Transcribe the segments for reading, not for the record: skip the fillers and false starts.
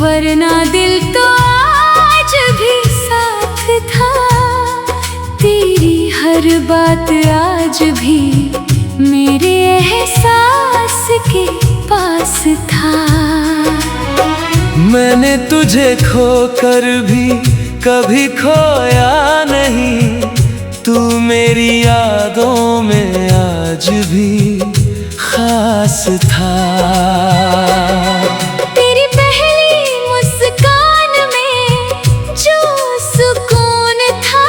वरना दिल तो आज भी साथ था। तेरी हर बात आज भी मेरे एहसास के पास था। मैंने तुझे खोकर भी कभी खोया नहीं, तू मेरी यादों में आज भी खास था। तेरी पहली मुस्कान में जो सुकून था,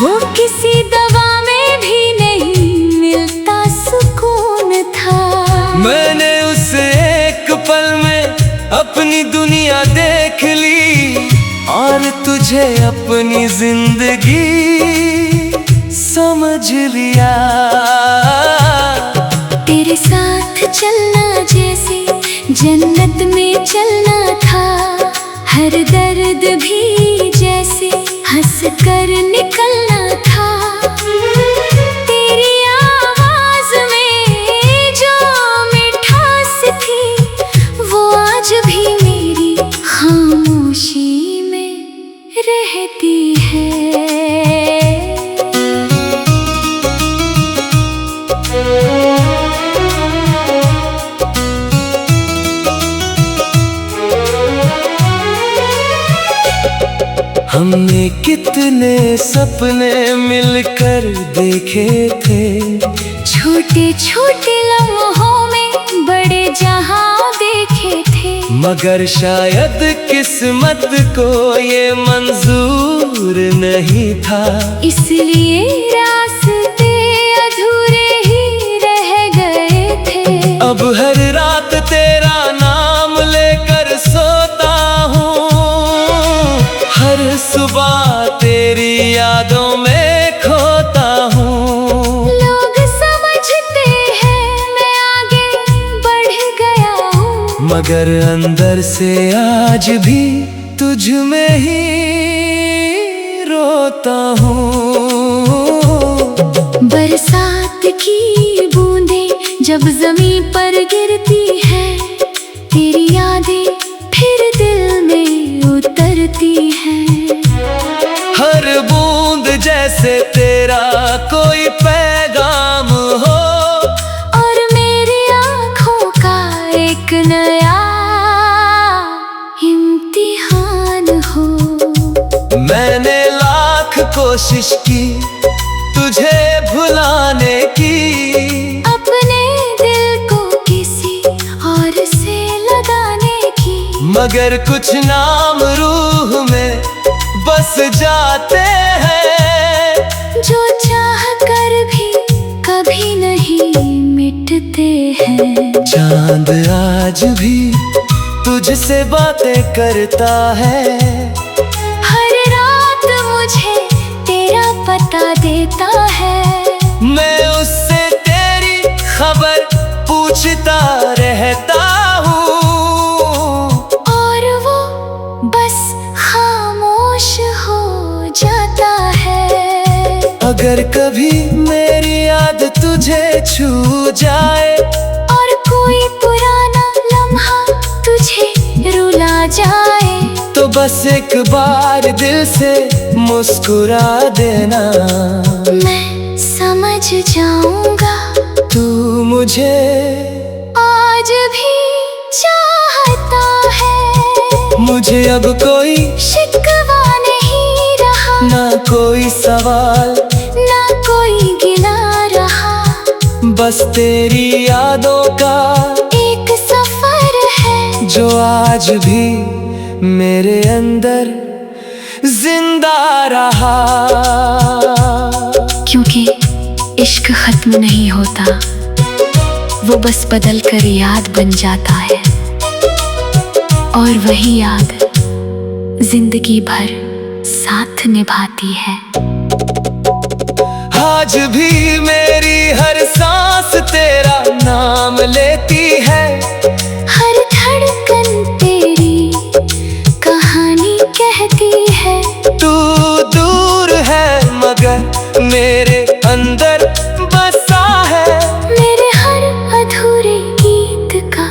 वो किसी दवा में भी नहीं मिलता सुकून था। मैंने उस एक पल में अपनी दुनिया देख ली और तुझे अपनी जिंदगी समझ लिया। तेरे साथ चलना जैसे जन्नत में चलना था, हर दर्द भी जैसे हंस कर निकलना था। तेरी आवाज में जो मिठास थी, वो आज भी मेरी खामोशी में रहती है। हमने कितने सपने मिलकर देखे थे, छोटे छोटे लम्हों में बड़े जहां देखे थे। मगर शायद किस्मत को ये मंजूर नहीं था, इसलिए रास्ते अधूरे ही रह गए थे। अब हर रात तेरा नाम लेकर सोता हूँ, हर सुबह तेरी यादों में खोता हूँ। लोग समझते हैं मैं आगे बढ़ गया हूँ, मगर अंदर से आज भी तुझ में ही रोता हूँ। बरसात की बूंदें जब जमीन पर गिरती है, तेरी यादें फिर दिल में उतरती हैं। हर बूंद जैसे तेरा कोई पैगाम हो, और मेरी आँखों का एक नया इम्तिहान हो। मैंने लाख कोशिश की तुझे भुलाने की, अपने दिल को किसी और से लगाने की, मगर कुछ नाम रूह में बस जाते हैं, जो चाह कर भी कभी नहीं मिटते हैं। चांद आज भी तुझसे बातें करता है, हर रात मुझे तेरा पता देता है। मैं उससे तेरी खबर पूछता रहता हूँ, और वो बस खामोश हो जाता है। अगर कभी मेरी याद तुझे छू जाए, और कोई पुराना लम्हा तुझे रुला जाए, तो बस एक बार दिल से मुस्कुरा देना। मैं समझ जाऊंगा तू मुझे आज भी चाहता है। मुझे अब कोई शिकवा नहीं रहा, ना कोई सवाल, ना कोई गिला रहा। बस तेरी यादों का एक सफर है, जो आज भी मेरे अंदर जिंदा रहा। क्योंकि इश्क खत्म नहीं होता, वो बस बदल कर याद बन जाता है, और वही याद जिंदगी भर साथ निभाती है। आज भी मेरी हर सांस तेरा नाम लेती है, हर धड़कन तेरी कहानी कहती है। तू दूर है मगर मेरे अंदर बसा है, मेरे हर अधूरे गीत का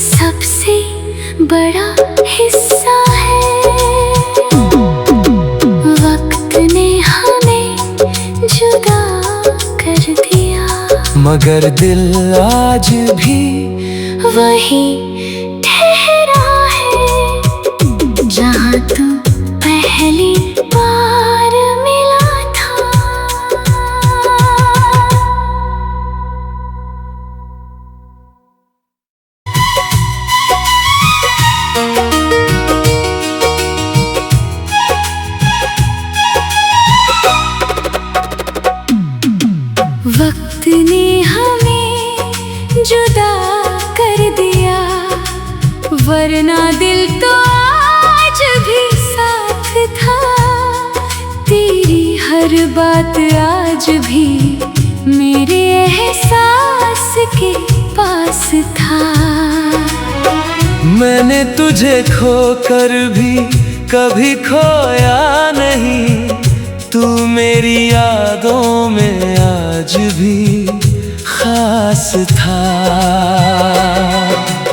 सबसे बड़ा हिस्सा है। वक्त ने हमें जुदा कर दिया, मगर दिल आज भी वही ठहरा है जहाँ तू पहली बार मिला था। वक्त ने हमें जुदा कर दिया, वरना दिल तो आज भी साथ था। तेरी हर बात आज भी मेरे एहसास के पास था। मैंने तुझे खोकर भी कभी खोया नहीं, तू मेरी यादों में आज भी खास था।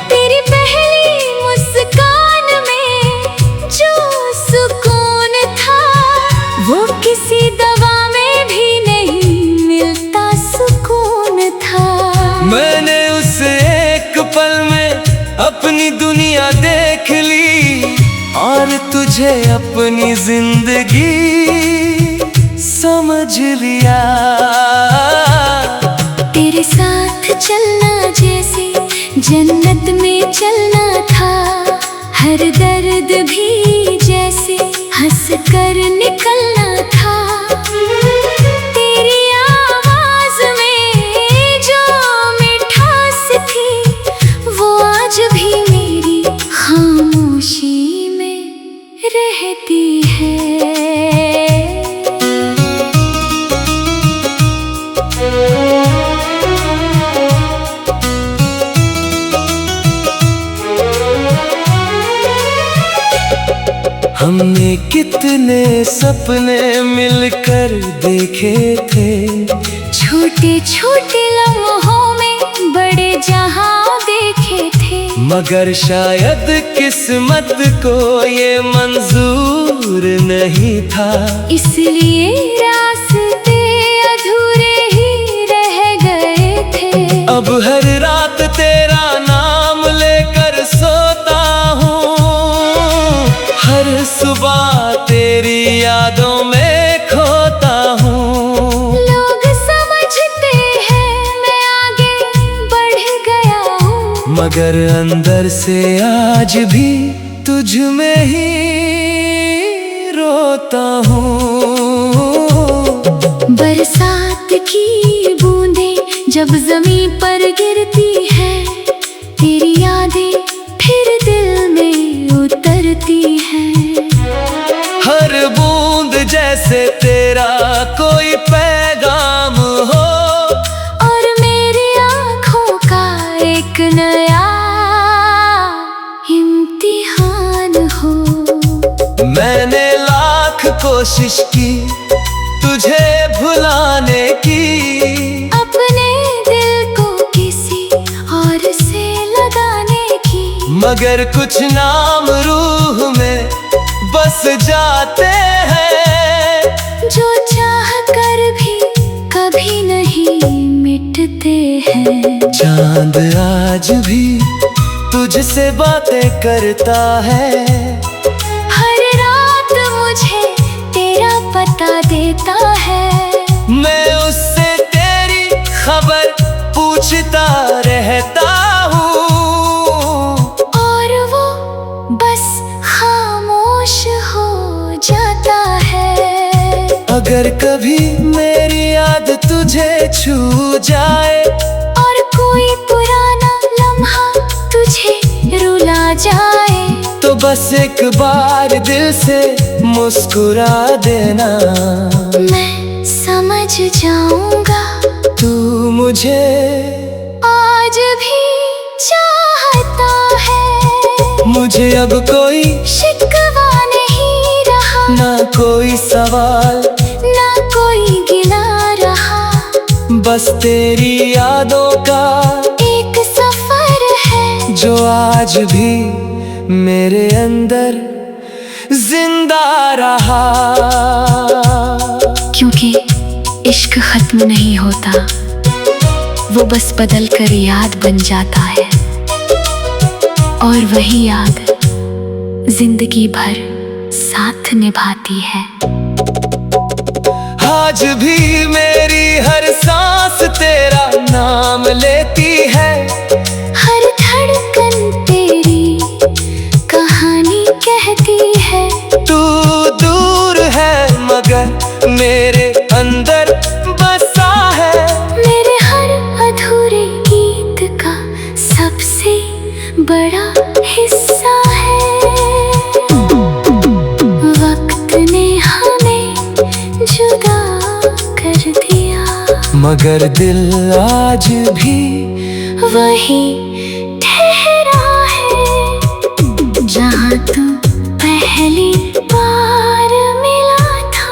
तेरी पहली मुस्कान में जो सुकून था, वो किसी दवा में भी नहीं मिलता सुकून था। मैंने उस एक पल में अपनी दुनिया देख ली, और तुझे अपनी जिंदगी समझ लिया। तेरे साथ चलना जैसे जन्नत में चलना था, हर दर्द भी जैसे हंस कर निकलना था। तेरी आवाज में जो मिठास थी, वो आज भी मेरी खामोशी में रहती है। हमने कितने सपने मिलकर देखे थे, छोटे छोटे लम्हों में बड़े जहां देखे थे। मगर शायद किस्मत को ये मंजूर नहीं था, इसलिए रास्ते अधूरे ही रह गए थे। अब हर रात तेरा नाम लेकर सोता हूँ, हर सुबह तेरी यादों में खोता हूँ। लोग समझते हैं मैं आगे बढ़ गया हूँ, मगर अंदर से आज भी तुझ में ही रोता हूँ। बरसात की बूंदें जब जमीन पर गिरती है, तेरी यादें फिर दिल में उतरती हैं। हर बूंद जैसे तेरा कोई पैगाम हो, और मेरी आँखों का एक नया इम्तिहान हो। मैंने लाख कोशिश की तुझे भुलाने की, अपने दिल को किसी और से लगाने की, मगर कुछ नाम रूह में बस जाते हैं, जो चाह कर भी कभी नहीं मिटते हैं। चांद आज भी तुझसे बातें करता है, हर रात मुझे तेरा पता देता है। मैं उससे तेरी खबर पूछता रहता हूँ, और वो बस खामोश हो जाता है। अगर कभी मेरी याद तुझे छू जाए, और कोई पुराना लम्हा तुझे रुला जाए, तो बस एक बार दिल से मुस्कुरा देना। मैं समझ जाऊंगा तू मुझे आज भी चाहता है। मुझे अब कोई शिकवा नहीं रहा, ना कोई सवाल, ना कोई गिला रहा। बस तेरी यादों का एक सफर है जो आज भी मेरे अंदर जिंदा रहा। क्योंकि इश्क खत्म नहीं होता, वो बस बदल कर याद बन जाता है, और वही याद जिंदगी भर साथ निभाती है। आज भी मेरी हर सांस तेरा नाम लेती है, हर धड़कन तेरी कहानी कहती है। तू दूर है मगर मेरे अंदर बसा है, मेरे हर अधूरे गीत का सबसे बड़ा हिस्सा है। वक्त ने हमें जुदा कर दिया, मगर दिल आज भी वही ठहरा है, जहाँ तू पहली बार मिला था।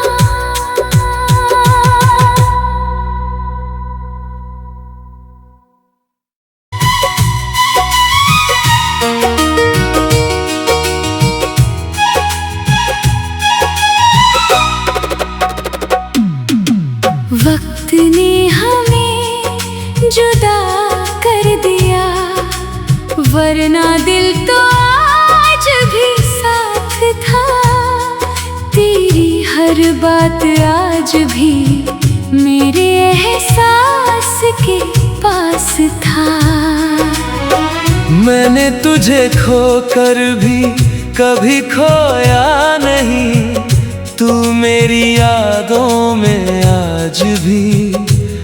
वक्त ने हमें जुदा कर दिया, वरना दिल तो आज भी साथ था। तेरी हर बात आज भी मेरे एहसास के पास था। मैंने तुझे खोकर भी कभी खोया नहीं, तू मेरी यादों में आज भी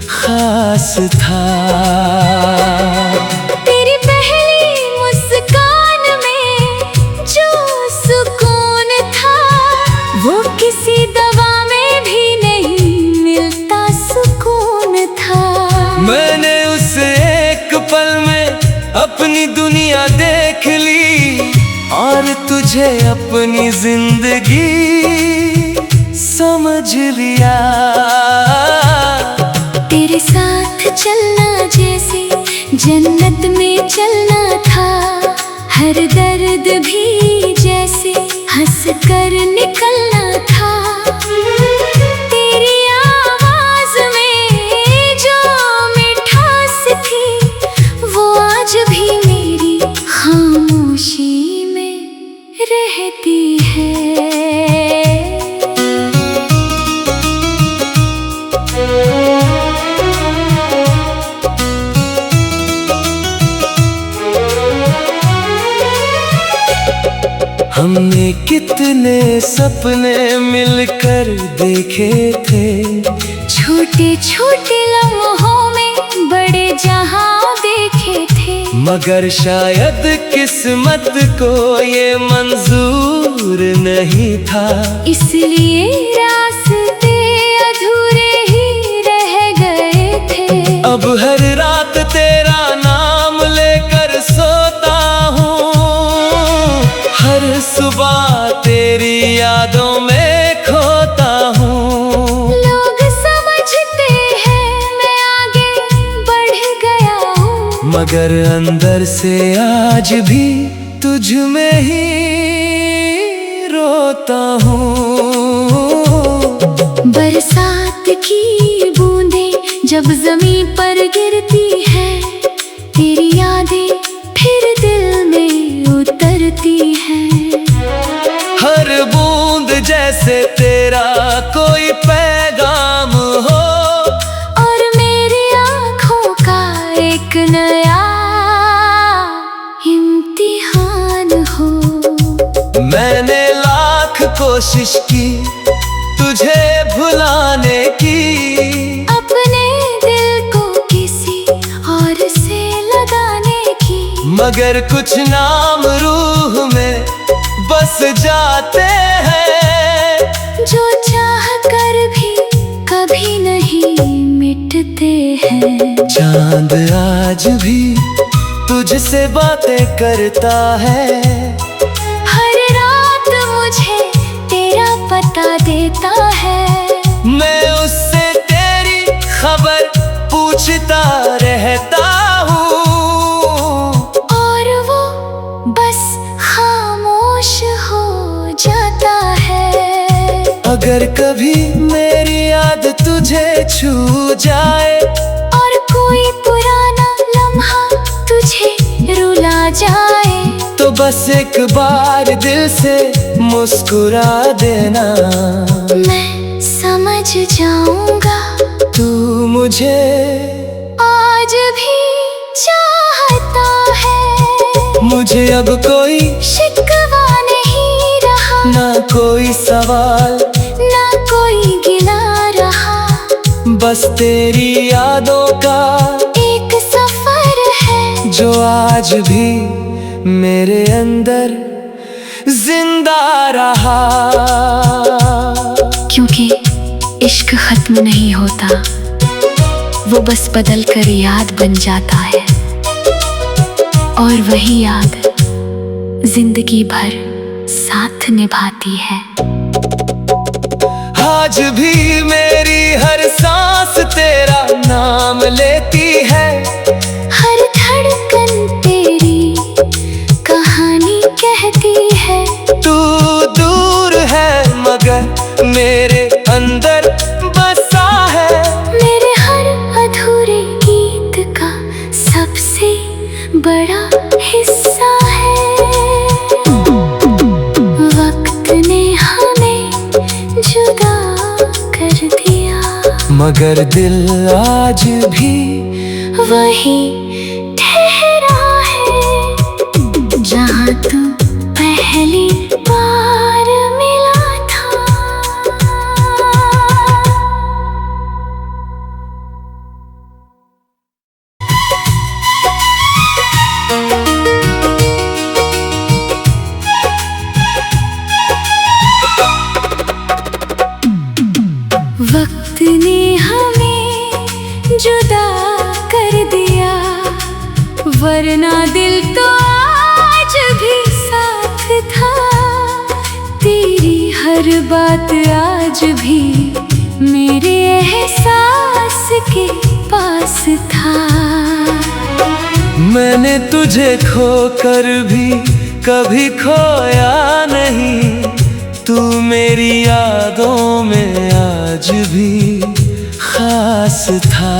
खास था। तेरी पहली मुस्कान में जो सुकून था, वो किसी दवा में भी नहीं मिलता सुकून था। मैंने उस एक पल में अपनी दुनिया देख ली, और तुझे अपनी जिंदगी समझ लिया। तेरे साथ चलना जैसे जन्नत में चलना था, हर दर्द भी जैसे हंस कर निकलना था। तेरी आवाज में जो मिठास थी, वो आज भी मेरी खामोशी में रहती है। हमने कितने सपने मिलकर देखे थे, छोटे छोटे लम्हों में बड़े जहां देखे थे। मगर शायद किस्मत को ये मंजूर नहीं था, इसलिए रास्ते अधूरे ही रह गए थे। अब हर रात तेरा नाम लेकर सोता हूँ, हर सुबह तेरी यादों में खोता हूँ। लोग समझते हैं मैं आगे बढ़ गया हूँ, मगर अंदर से आज भी तुझ में ही रोता हूँ। बरसात की बूंदें जब जमीन पर गिरती है, तेरी यादें फिर दिल में उतरती हैं। हर बूंद जैसे तेरा कोई पैगाम हो, और मेरी आँखों का एक नया इम्तिहान हो। मैंने लाख कोशिश की तुझे भुलाने की, अपने दिल को किसी और से लगाने की, मगर कुछ नाम रूह में बस जाते हैं, जो चाह कर भी कभी नहीं मिटते हैं। चांद आज भी तुझसे बातें करता है, हर रात मुझे तेरा पता देता है। मैं उससे तेरी खबर पूछता रहता हूँ, और वो बस खामोश अगर कभी मेरी याद तुझे छू जाए और कोई पुराना लम्हा तुझे रुला जाए, तो बस एक बार दिल से मुस्कुरा देना। मैं समझ जाऊंगा तू मुझे आज भी चाहता है। मुझे अब कोई शिकवा नहीं रहा, ना कोई सवाल ना कोई गिला रहा, बस तेरी यादों का एक सफर है जो आज भी मेरे अंदर जिंदा रहा। क्योंकि इश्क खत्म नहीं होता, वो बस बदल कर याद बन जाता है, और वही याद जिंदगी भर साथ निभाती है। आज भी मेरी हर सांस तेरा नाम लेती है, हर धड़कन तेरी कहानी कहती है। तू दूर है मगर मेरे अंदर बसा है, मेरे हर अधूरे गीत का सबसे बड़ा हिस्सा है। वक्त ने हमें जुदा कर दिया, मगर दिल आज भी वही ठहरा है जहाँ तू पहली बार मिला था। वक्त ने हमें जुदा कर दिया, वरना दिल तो आज भी साथ था। तेरी हर बात आज भी मेरे एहसास के पास था। मैंने तुझे खोकर भी कभी खोया नहीं, तू मेरी यादों में आज भी खास था।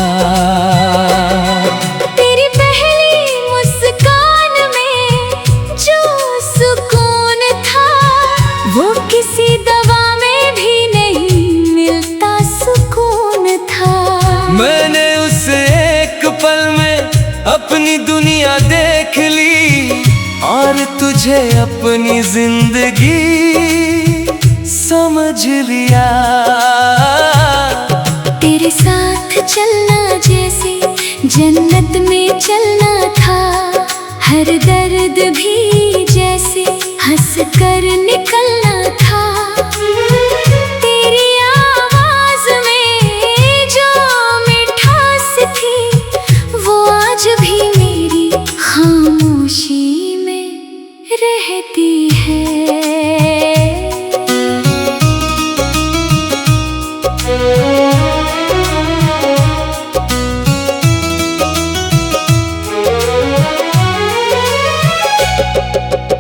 तेरी पहली मुस्कान में जो सुकून था, वो किसी दवा में भी नहीं मिलता सुकून था। मैंने उस एक पल में अपनी दुनिया देख ली, और तुझे अपनी जिंदगी समझ लिया। तेरे साथ चलना जैसे जन्नत में चलना था, हर दर्द भी जैसे हंस कर निकलना था। तेरी आवाज में जो मिठास थी, वो आज भी मेरी खामोशी में रहती है।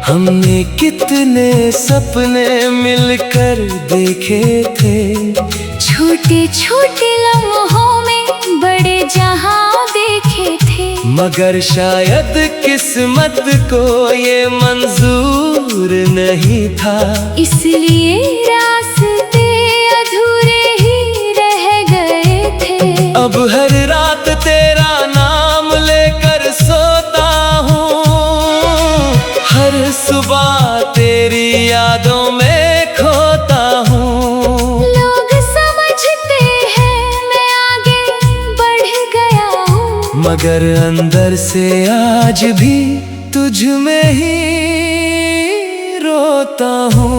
हमने कितने सपने मिलकर देखे थे, छोटे छोटे लम्हों में बड़े जहां देखे थे, मगर शायद किस्मत को ये मंजूर नहीं था। इसलिए रास्ते अधूरे ही रह गए थे। अब हर रात तेरा नाम लेकर सोता हूँ, हर सुबह तेरी यादों में खोता हूँ। लोग समझते हैं मैं आगे बढ़ गया हूँ, मगर अंदर से आज भी तुझ में ही रोता हूँ।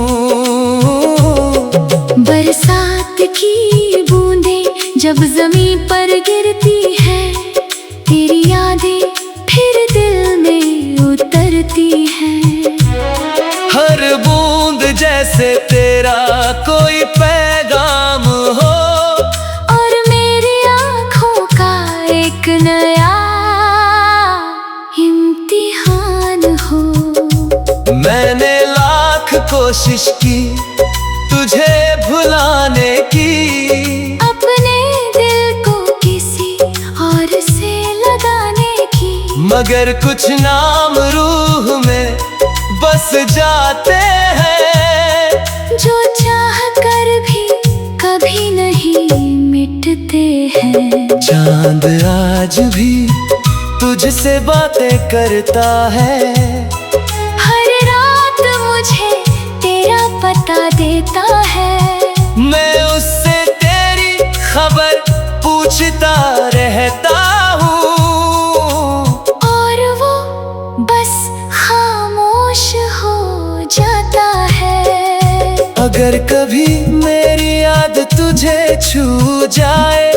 बरसात की बूंदें जब ज़मीं पर गिरती है, तेरी यादें फिर दिल में उतरती हैं। हर बूंद जैसे तेरा कोई पैगाम हो, और मेरी आँखों का एक नया इम्तिहान हो। मैंने लाख कोशिश की तुझे भुलाने की, अपने दिल को किसी और से लगाने की। मगर कुछ नाम रूह में बस जाते हैं, जो चाह कर भी कभी नहीं मिटते हैं। चांद आज भी तुझसे बातें करता है, हर रात मुझे तेरा पता देता है। मैं उससे तेरी खबर पूछता रहता हूँ, और वो बस खामोश हो जाता है। अगर कभी मेरी याद तुझे छू जाए,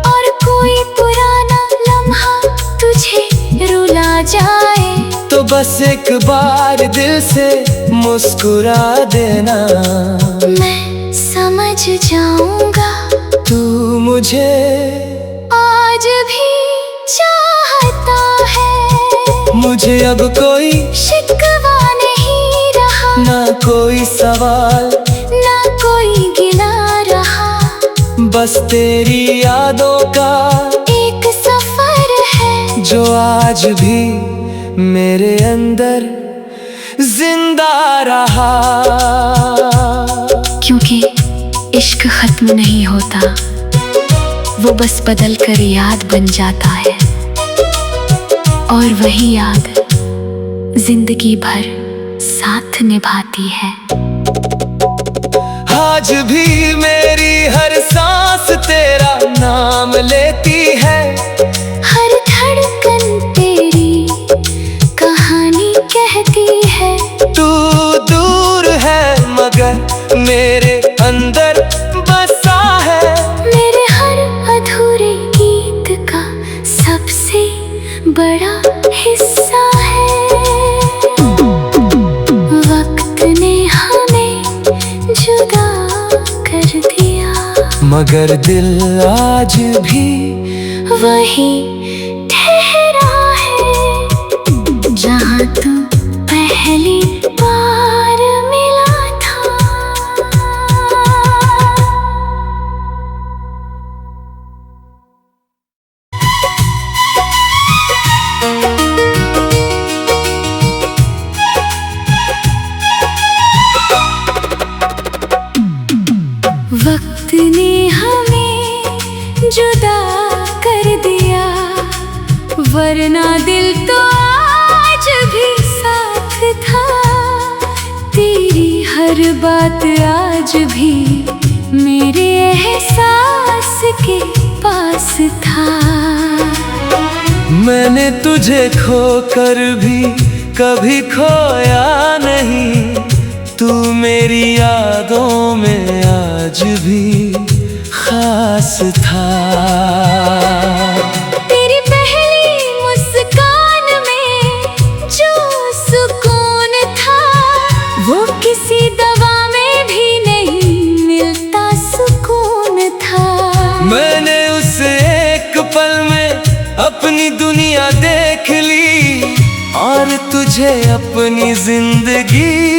और कोई पुराना लम्हा तुझे रुला जाए, तो बस एक बार दिल से मुस्कुरा देना। मैं समझ जाऊंगा तू मुझे आज भी चाहता है। मुझे अब कोई शिकवा नहीं रहा, ना कोई सवाल, ना कोई गिला रहा। बस तेरी यादों का एक सफर है जो आज भी मेरे अंदर जिंदा रहा। क्योंकि इश्क खत्म नहीं होता, वो बस बदल कर याद बन जाता है। और वही याद जिंदगी भर साथ निभाती है। आज भी मेरी हर सांस तेरा नाम लेती है, हर धड़कन तेरी कहानी कहती है। तू दूर है मगर मेरे अंदर बसा है। मेरे हर अधूरे गीत का सबसे बड़ा हिस्सा है। वक्त ने हमें जुदा कर दिया, मगर दिल आज भी वही ठहरा है जहाँ तू पहली बार मिला था। वक्त ने हमें जुदा कर दिया, वरना दिल तो आज भी साथ था। तेरी हर बात आज भी मेरे एहसास के पास था। मैंने तुझे खोकर भी कभी खोया नहीं, तू मेरी यादों में आज भी खास था। तेरी पहली मुस्कान में जो सुकून था, वो किसी दवा में भी नहीं मिलता सुकून था। मैंने उस एक पल में अपनी दुनिया देख ली, और तुझे अपनी जिंदगी